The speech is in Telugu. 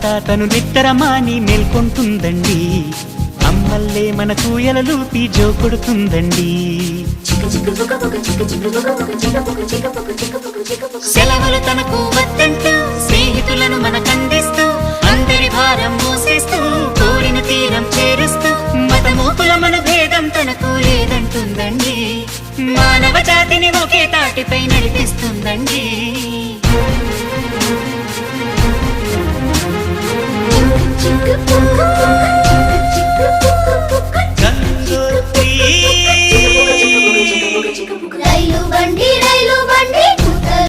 రాత్రంతా తను నిద్రమాని మేల్కొంటుందండి. అమ్మల్లే మన కూయలలూపి జో కొడుతుందండి. సెలవులు తనకు వద్దంటూ స్నేహితులను మనకందిస్తూ అందరి భారం మోసేస్తూ కోరిన తీరం చేరుస్తూ మతమూపుల మన భేదం తనకు లేదంటుందండి. మానవ జాతిని ఒకే తాటిపై నడిపిస్తుందండి.